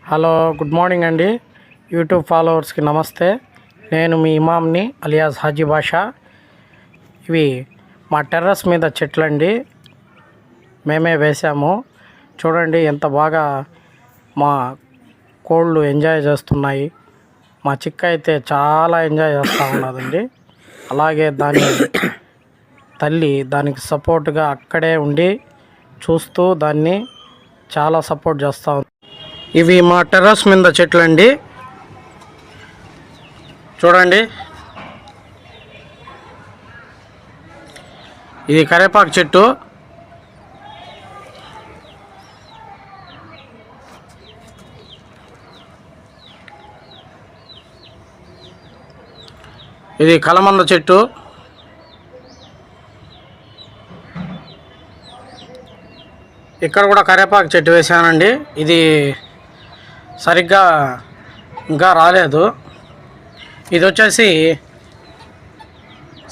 Hello, good morning అండి. YouTube ఫాలోవర్స్కి నమస్తే. నేను మీ ఇమామ్ని అలియాస్ హాజీ బాషా. ఇవి మా టెర్రస్ మీద చెట్లండి, మేమే వేసాము. చూడండి ఎంత బాగా మా కోళ్ళు ఎంజాయ్ చేస్తున్నాయి. మా చిక్క అయితే చాలా ఎంజాయ్ చేస్తూ ఉన్నదండి. అలాగే దాని తల్లి దానికి సపోర్ట్గా అక్కడే ఉండి చూస్తూ దాన్ని చాలా సపోర్ట్ చేస్తూ ఉంది. ఇవి మా టెర్రస్ మీద చెట్లండి. చూడండి, ఇది కరేపాకు చెట్టు. ఇది కలమంద చెట్టు. ఇక్కడ కూడా కరేపాకు చెట్టు వేసానండి. ఇది సరిగ్గా ఇంకా రాలేదు. ఇది వచ్చేసి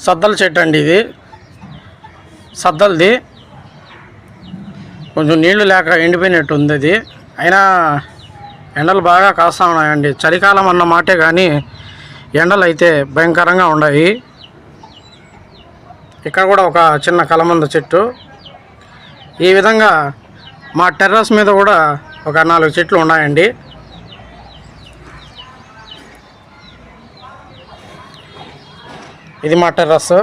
సద్దల చెట్టు అండి. ఇది సద్దలది, కొంచెం నీళ్లు లేక ఎండిపోయినట్టు ఉంది. అది అయినా ఎండలు బాగా కాస్తా ఉన్నాయండి. చలికాలం అన్న మాటే కానీ ఎండలు అయితే భయంకరంగా ఉన్నాయి. ఇక్కడ కూడా ఒక చిన్న కలమంద చెట్టు. ఈ విధంగా మా టెర్రస్ మీద కూడా ఒక 4 చెట్లు ఉన్నాయండి. ఇది మా టెర్రస్.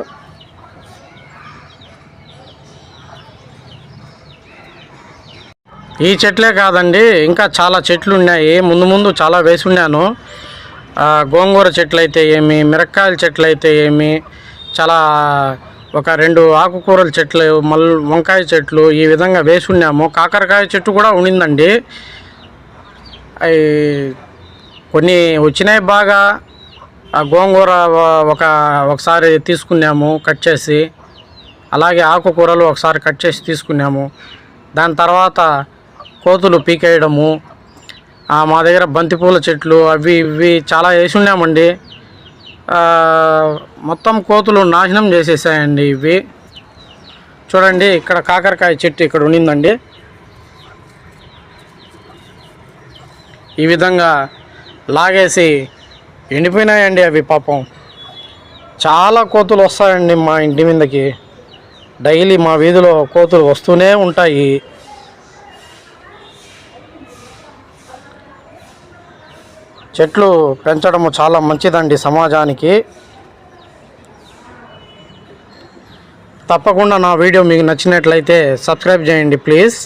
ఈ చెట్లే కాదండి, ఇంకా చాలా చెట్లు ఉన్నాయి. ముందు చాలా వేసి ఉన్నాను. గోంగూర చెట్లు అయితే ఏమి, మిరపకాయల చెట్లు అయితే ఏమి, చాలా ఒక 2 ఆకుకూరల చెట్లు, వంకాయ చెట్లు ఈ విధంగా వేసి ఉన్నాము. కాకరకాయ చెట్టు కూడా ఉండిందండి. అవి కొన్ని వచ్చినాయి బాగా. ఆ గోంగూర ఒకసారి తీసుకున్నాము కట్ చేసి. అలాగే ఆకుకూరలు ఒకసారి కట్ చేసి తీసుకున్నాము. దాని తర్వాత కోతులు పీకేయడము. మా దగ్గర బంతిపూల చెట్లు అవి ఇవి చాలా వేసి ఉన్నామండి. మొత్తం కోతులు నాశనం చేసేసాయండి ఇవి. చూడండి, ఇక్కడ కాకరకాయ చెట్టు ఇక్కడ ఉండిందండి. ఈ విధంగా లాగేసి ఎండిపోయినాయండి అవి. పాపం చాలా కోతులు వస్తాయండి మా ఇంటి మీదకి. డైలీ మా వీధిలో కోతులు వస్తూనే ఉంటాయి. చెట్లు పెంచడం చాలా మంచిదండి సమాజానికి. తప్పకుండా నా వీడియో మీకు నచ్చినట్లయితే సబ్స్క్రైబ్ చేయండి ప్లీజ్.